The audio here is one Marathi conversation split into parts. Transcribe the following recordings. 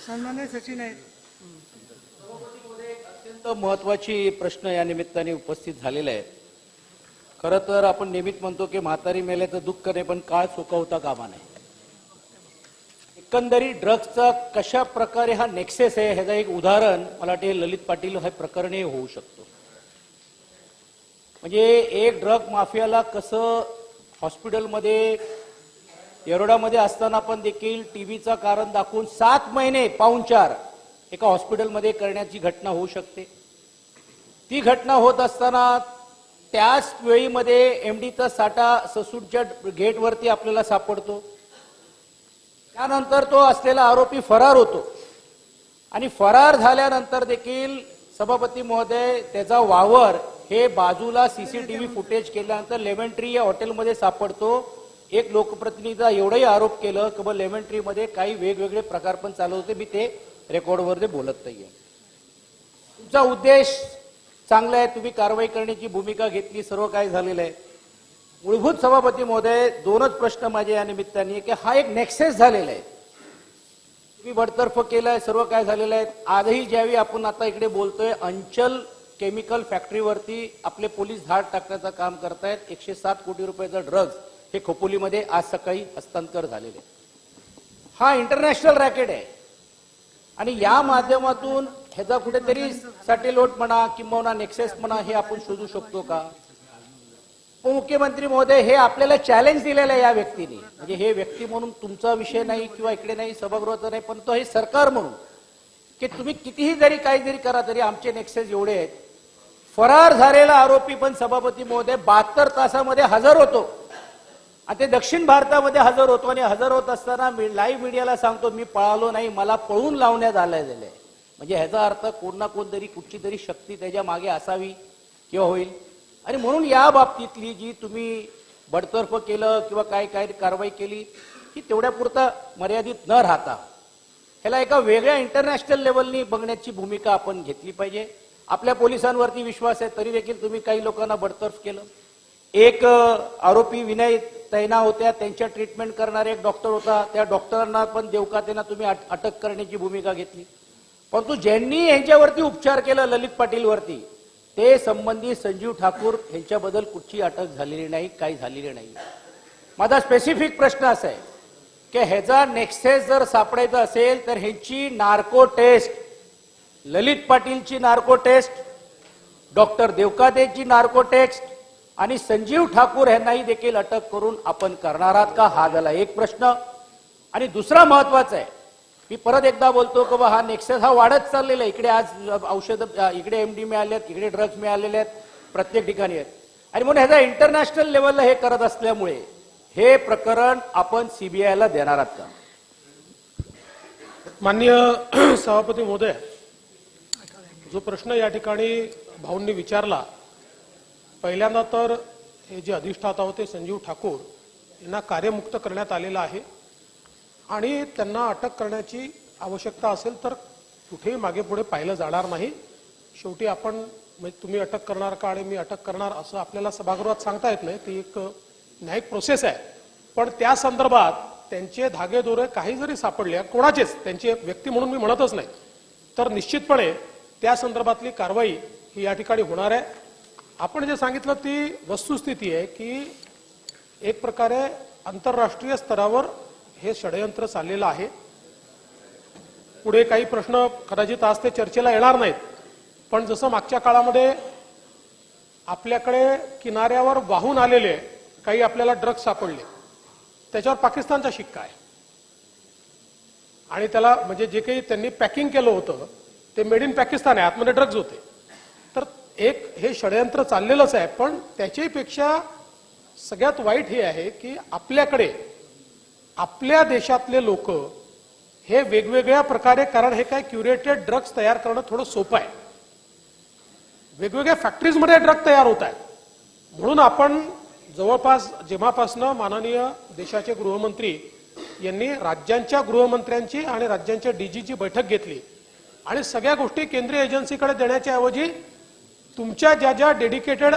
सन्मान्य सचिन आहे. अत्यंत महत्त्वाची प्रश्न या निमित्ताने उपस्थित झालेला आहे. खरं तर आपण नेहमीच म्हणतो की म्हातारी मेल्याचं दुःख नाही, पण काळ चुकवता कामा नये. एकंदरीत ड्रग्सचा कशा प्रकारे हा नेक्सेस आहे ह्याचं एक उदाहरण मला वाटते ललित पाटील हे प्रकरणी होऊ शकतो. म्हणजे एक ड्रग माफियाला कसं हॉस्पिटलमध्ये येरोडामध्ये असताना पण देखील टीव्हीचा कारण दाखवून 7 महिने पाहुणचार एका हॉस्पिटलमध्ये करण्याची घटना होऊ शकते. ती घटना होत असताना त्याच वेळीमध्ये एमडीचा साठा ससूटच्या गेटवरती आपल्याला सापडतो. त्यानंतर तो असलेला आरोपी फरार होतो आणि फरार झाल्यानंतर देखील सभापती महोदय त्याचा वावर हे बाजूला सीसीटीव्ही फुटेज केल्यानंतर लेमन ट्री या हॉटेलमध्ये सापडतो. एक लोकप्रतिनिधीचा एवढाही आरोप केलं की लेमन ट्री मध्ये काही वेगवेगळे प्रकार पण चालू होते. मी ते रेकॉर्डवर ते बोलत नाहीये. तुमचा उद्देश चांगला आहे, तुम्ही कारवाई करण्याची भूमिका घेतली, सर्व काय झालेलं आहे. मूलभूत सभापती महोदय, 2च प्रश्न माझे या निमित्ताने की हा एक नेक्सेस झालेला आहे. तुम्ही बडतर्फ केलाय, सर्व काय झालेलं आहे. आजही ज्यावेळी आपण आता इकडे बोलतोय अंचल केमिकल फॅक्टरीवरती आपले पोलीस धाड टाकण्याचं काम करतायत. 107 कोटी रुपयाचा ड्रग्ज हे खोपोलीमध्ये आज सकाळी हस्तांतर झालेले. हा इंटरनॅशनल रॅकेट आहे आणि या माध्यमातून ह्याचा कुठेतरी सॅटेलाइट म्हणा किंवा नेक्सेस म्हणा हे आपण शोधू शकतो का? उपमुख्यमंत्री महोदय, हे आपल्याला चॅलेंज दिलेलं आहे या व्यक्तीने. म्हणजे हे व्यक्ती म्हणून तुमचा विषय नाही किंवा इकडे नाही, सभागृहाचा नाही, पण तो हे सरकार म्हणून की तुम्ही कितीही जरी काही जरी करा तरी आमचे नेक्सेस एवढे आहेत. फरार झालेला आरोपी पण सभापती महोदय 72 तासामध्ये हजर होतो आणि ते दक्षिण भारतामध्ये हजर होतो आणि हजर होत असताना लाईव्ह मीडियाला सांगतो मी पळालो नाही, मला पळून लावण्यात आलेलं आहे. म्हणजे ह्याचा अर्थ कोण ना कोण तरी कुठची तरी शक्ती त्याच्या मागे असावी किंवा होईल. आणि म्हणून या बाबतीतली जी तुम्ही बडतर्फ केलं किंवा काय कारवाई केली ही तेवढ्यापुरता मर्यादित न राहता ह्याला एका वेगळ्या इंटरनॅशनल लेवलनी बघण्याची भूमिका आपण घेतली पाहिजे. आपल्या पोलिसांवरती विश्वास आहे तरी देखील तुम्ही काही लोकांना बडतर्फ केलं. एक आरोपी विनय तैना होत्या, त्यांच्या ट्रीटमेंट करणारा एक डॉक्टर होता, त्या डॉक्टरांना पण देवकातेना तुम्ही अटक करण्याची भूमिका घेतली. परंतु ज्यांनी यांच्यावरती उपचार केला ललित पाटीलवरती ते संबंधित संजीव ठाकूर यांच्याबद्दल कुठची अटक झालेली नाही, काही झालेली नाही. माझा स्पेसिफिक प्रश्न असा आहे की ह्याचा नेक्सेस जर सापडायचा असेल तर ह्यांची नार्को टेस्ट, ललित पाटीलची नार्को टेस्ट, डॉक्टर देवकातेची नार्को टेस्ट आणि संजीव ठाकूर यांनाही देखील अटक करून आपण करणार आहात का? हा झाला एक प्रश्न. आणि दुसरा महत्वाचा आहे, मी परत एकदा बोलतो की हा नेक्सेस हा वाढत चाललेला आहे. इकडे आज औषध, इकडे एमडी मिळाले आहेत, इकडे ड्रग्ज मिळालेले आहेत, प्रत्येक ठिकाणी आहेत. आणि म्हणून ह्याचा इंटरनॅशनल लेवलला हे करत असल्यामुळे हे प्रकरण आपण सीबीआयला देणार आहात का? माननीय सभापती महोदय, जो प्रश्न या ठिकाणी भाऊंनी विचारला, पहिल्यांदा तर हे जे अधिष्ठाता होते संजीव ठाकूर यांना कार्यमुक्त करण्यात आलेलं आहे आणि त्यांना अटक करण्याची आवश्यकता असेल तर कुठेही मागे पुढे पाहिलं जाणार नाही. शेवटी आपण तुम्ही अटक करणार का आणि मी अटक करणार असं आपल्याला सभागृहात सांगता येत नाही, ती एक न्यायिक प्रोसेस आहे. पण त्या संदर्भात त्यांचे धागेदोरे काही जरी सापडले, कोणाचेच, त्यांचे व्यक्ती म्हणून मी म्हणतच नाही, तर निश्चितपणे त्या संदर्भातली कारवाई ही या ठिकाणी होणार आहे. आपण जे सांगितलं ती वस्तुस्थिती आहे की एक प्रकारे आंतरराष्ट्रीय स्तरावर हे षडयंत्र चाललेलं आहे. पुढे काही प्रश्न कदाचित आज ते चर्चेला येणार नाहीत, पण जसं मागच्या काळामध्ये आपल्याकडे किनाऱ्यावर वाहून आलेले काही आपल्याला ड्रग्ज सापडले, त्याच्यावर पाकिस्तानचा शिक्का आहे आणि त्याला म्हणजे जे काही त्यांनी पॅकिंग केलं होतं ते मेड इन पाकिस्तान आहे, आतमध्ये ड्रग्ज होते. तर एक हे षडयंत्र चाललेलंच आहे. पण त्याच्यापेक्षा सगळ्यात वाईट हे आहे की आपल्याकडे आपल्या देशातले लोक हे वेगवेगळ्या प्रकारे, कारण हे काय क्युरेटेड ड्रग्ज तयार करणं थोडं सोपं आहे, वेगवेगळ्या फॅक्टरीजमध्ये ड्रग तयार होत आहेत. म्हणून आपण जवळपास जेव्हापासनं माननीय देशाचे गृहमंत्री यांनी राज्यांच्या गृहमंत्र्यांची आणि राज्यांच्या डीजीची बैठक घेतली आणि सगळ्या गोष्टी केंद्रीय एजन्सीकडे देण्याच्या ऐवजी तुमच्या ज्या ज्या डेडिकेटेड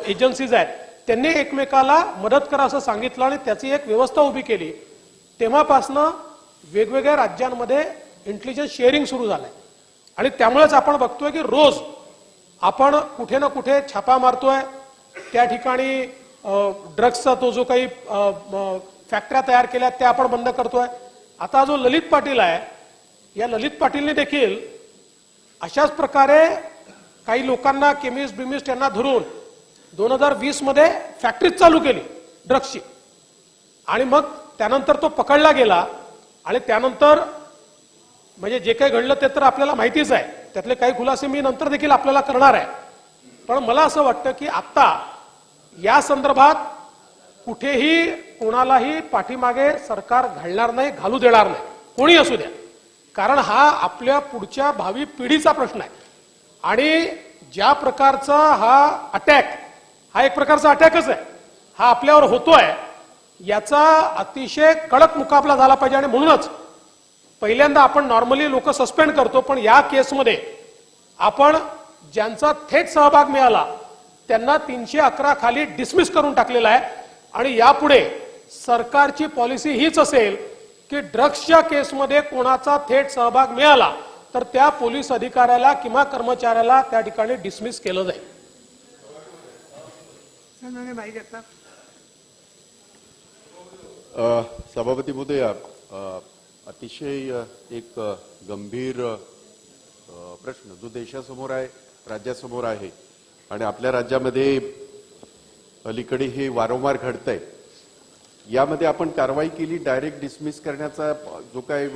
एजन्सीज आहेत त्यांनी एकमेकाला मदत करा असं सांगितलं आणि त्याची एक व्यवस्था उभी केली. तेव्हापासनं वेगवेगळ्या राज्यांमध्ये इंटेलिजन्स शेअरिंग सुरू झालंय आणि त्यामुळेच आपण बघतोय की रोज आपण कुठे ना कुठे छापा मारतोय. त्या ठिकाणी ड्रग्सचा तो जो काही फॅक्टऱ्या तयार केल्या त्या आपण बंद करतोय. आता जो ललित पाटील आहे, या ललित पाटीलने देखील अशाच प्रकारे काही लोकांना केमिस्ट बिमिस्ट यांना धरून 2020 मध्ये फॅक्टरीच चालू केली ड्रग्सची आणि मग त्यानंतर तो पकडला गेला आणि त्यानंतर म्हणजे जे काही घडलं ते तर आपल्याला माहितीच आहे. त्यातले काही खुलासे मी नंतर देखील आपल्याला करणार आहे. पण मला असं वाटतं की आता या संदर्भात कुठेही कोणालाही पाठीमागे सरकार घालणार नाही, घालू देणार नाही, कोणी असू द्या. कारण हा आपल्या पुढच्या भावी पिढीचा प्रश्न आहे आणि ज्या प्रकारचा हा अटॅक, हा एक प्रकारचा अटॅकच आहे, हा आपल्यावर होतोय, याचा अतिशय कडक मुकाबला झाला पाहिजे. आणि म्हणूनच पहिल्यांदा आपण नॉर्मली लोक सस्पेंड करतो, पण या केसमध्ये आपण ज्यांचा थेट सहभाग मिळाला त्यांना 311 खाली डिसमिस करून टाकलेला आहे. आणि यापुढे सरकारची पॉलिसी हीच असेल की ड्रग्सच्या केसमध्ये कोणाचा थेट सहभाग मिळाला तर त्या पोलीस अधिकाऱ्याला किंवा कर्मचाऱ्याला त्या ठिकाणी डिसमिस केलं जाईल. सभापती महोदय, अतिशय एक गंभीर प्रश्न जो देशासमोर आहे, राज्यासमोर आहे आणि आपल्या राज्यामध्ये अलीकडे हे वारंवार घडतंय. यामध्ये आपण कारवाई केली, डायरेक्ट डिसमिस करण्याचा जो काही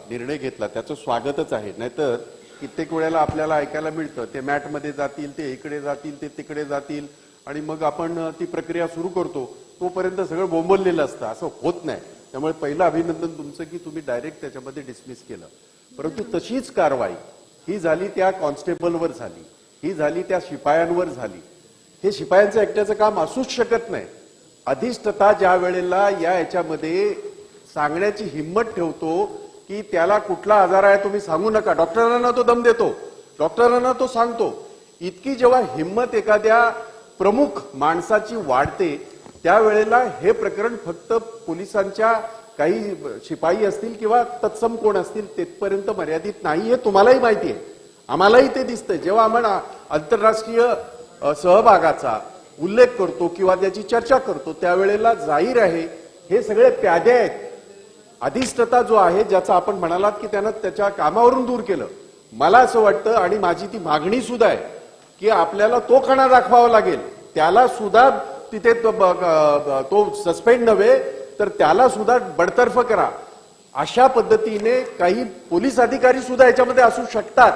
निर्णय घेतला त्याचं स्वागतच आहे. नाहीतर कित्येक वेळेला आपल्याला ऐकायला मिळतं ते मॅटमध्ये जातील, ते इकडे जातील, ते तिकडे जातील आणि मग आपण ती प्रक्रिया सुरू करतो, तोपर्यंत सगळं बोंबललेलं असतं. असं होत नाही. त्यामुळे पहिलं अभिनंदन तुमचं की तुम्ही डायरेक्ट त्याच्यामध्ये डिसमिस केलं. परंतु तशीच कारवाई ही झाली त्या कॉन्स्टेबलवर झाली, ही झाली त्या शिपायांवर झाली. हे शिपायांचं एकट्याचं काम असूच शकत नाही. अधिष्ठता ज्या वेळेला याच्यामध्ये सांगण्याची हिंमत ठेवतो की त्याला कुठला आजार आहे तुम्ही सांगू नका, डॉक्टरांना तो दम देतो, डॉक्टरांना तो सांगतो, इतकी जेव्हा हिंमत एखाद्या प्रमुख माणसाची वाढते त्यावेळेला हे प्रकरण फक्त पोलिसांच्या काही शिपाई असतील किंवा तत्सम कोण असतील तेथपर्यंत मर्यादित नाही, हे तुम्हालाही माहिती आहे, आम्हालाही ते दिसतंय. जेव्हा आपण आंतरराष्ट्रीय सहभागाचा उल्लेख करतो किंवा त्याची चर्चा करतो त्यावेळेला जाहीर आहे हे सगळे प्यादे आहेत. अधिष्ठता जो आहे ज्याचा आपण म्हणालात की त्यानं त्याच्या कामावरून दूर केलं, मला असं वाटतं आणि माझी ती मागणी सुद्धा आहे की आपल्याला तो कणा दाखवावा लागेल, त्याला सुद्धा तिथे तो सस्पेंड नव्हे तर त्याला सुद्धा बडतर्फ करा. अशा पद्धतीने काही पोलीस अधिकारी सुद्धा याच्यामध्ये असू शकतात.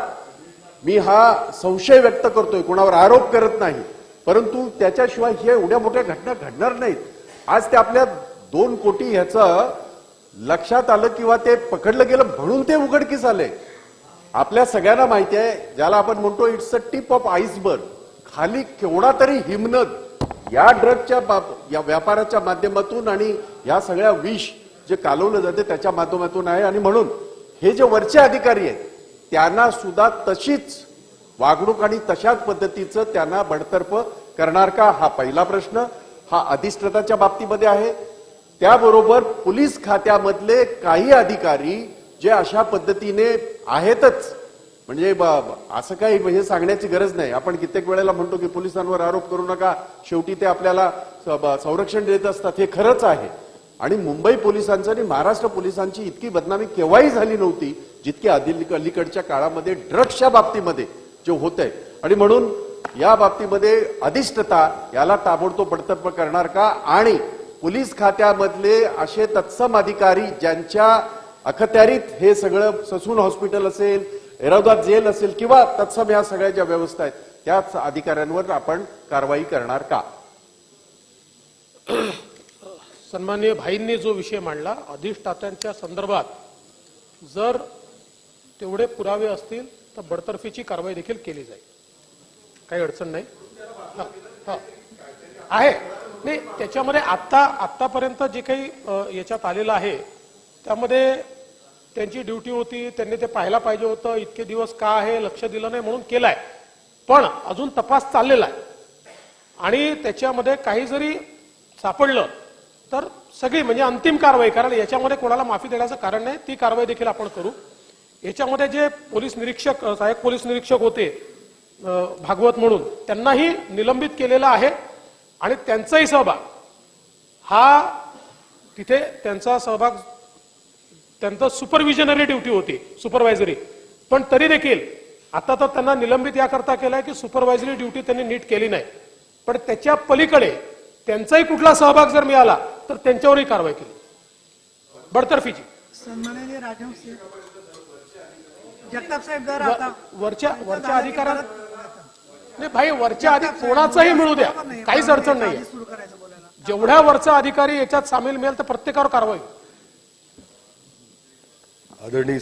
मी हा संशय व्यक्त करतोय, कोणावर आरोप करत नाही, परंतु त्याच्याशिवाय हे एवढ्या मोठ्या घटना घडणार नाहीत. आज ते आपल्या 2 कोटी ह्याचं लक्षात आलं किंवा ते पकडलं गेलं म्हणून ते उघडकीस आले. आपल्या सगळ्यांना माहिती आहे, ज्याला आपण म्हणतो it's a tip of iceberg, खाली केवढा तरी हिमनद या ड्रगच्या या व्यापाराच्या माध्यमातून आणि या सगळ्या विष जे कालवलं जाते त्याच्या माध्यमातून आहे. आणि म्हणून हे जे वरचे अधिकारी आहेत त्यांना सुद्धा तशीच वागणूक आणि तशाच पद्धतीचं त्यांना बडतर्फ करणार का, हा पहिला प्रश्न. हा अधिष्ठाताच्या बाबतीमध्ये आहे. त्याबरोबर पोलीस खात्यामधले काही अधिकारी जे अशा पद्धतीने आहेतच, म्हणजे असं काही म्हणजे सांगण्याची गरज नाही. आपण कित्येक वेळेला म्हणतो की पोलिसांवर आरोप करू नका, शेवटी ते आपल्याला संरक्षण देत असतात, हे खरंच आहे. आणि मुंबई पोलिसांचं आणि महाराष्ट्र पोलिसांची इतकी बदनामी केव्हाही झाली नव्हती जितकी अलीकडच्या काळामध्ये ड्रग्सच्या बाबतीमध्ये जे होत आहे. आणि म्हणून या बाबतीमध्ये अधिष्ठता याला ताबडतोब बडतर्फ करणार का, आणि पोलीस खात्यामधले असे तत्सम अधिकारी ज्यांच्या अखत्यारीत हे सगळं ससून हॉस्पिटल असेल, एरोदात जेल असेल किंवा तत्सम या सगळ्या ज्या व्यवस्था आहेत त्याच अधिकाऱ्यांवर आपण कारवाई करणार का. सन्माननीय भाईंनी जो विषय मांडला अधिष्ठात्यांच्या संदर्भात, जर तेवढे पुरावे असतील तर बडतर्फीची कारवाई देखील केली जाईल, काही अडचण नाही. आहे नाही त्याच्यामध्ये आतापर्यंत जे काही याच्यात आलेलं आहे त्यामध्ये त्यांची ड्युटी होती, त्यांनी ते पाहायला पाहिजे होतं, इतके दिवस का आहे लक्ष दिलं नाही म्हणून केलाय. पण अजून तपास चाललेला आहे आणि त्याच्यामध्ये काही जरी सापडलं तर सगळी म्हणजे अंतिम कारवाई, कारण याच्यामध्ये कोणाला माफी देण्याचं कारण नाही, ती कारवाई देखील आपण करू. याच्यामध्ये जे पोलीस निरीक्षक सहाय्यक पोलीस निरीक्षक होते भागवत म्हणून, त्यांनाही निलंबित केलेलं आहे आणि त्यांचाही सहभाग हा तिथे त्यांचा सहभाग, त्यांचं सुपरविजनरी ड्युटी होती, सुपरवायझरी, पण तरी देखील आता तर त्यांना निलंबित याकरता केलंय की सुपरवायझरी ड्युटी त्यांनी नीट केली नाही, पण त्याच्या पलीकडे त्यांचाही कुठला सहभाग जर मिळाला तर त्यांच्यावरही कारवाई केली, बडतर्फीची. सन्माननीय राजहंस जगताप साहेब, जर आता वरच्या अधिकाऱ्यांना नाही भाई, वरच्या कोणाचाही मिळू द्या, काहीच अडचण नाही. सुरू करायचं बोलायला जेवढ्या वरचा अधिकारी याच्यात सामील मिळेल तर प्रत्येकावर कारवाई. आदरणीय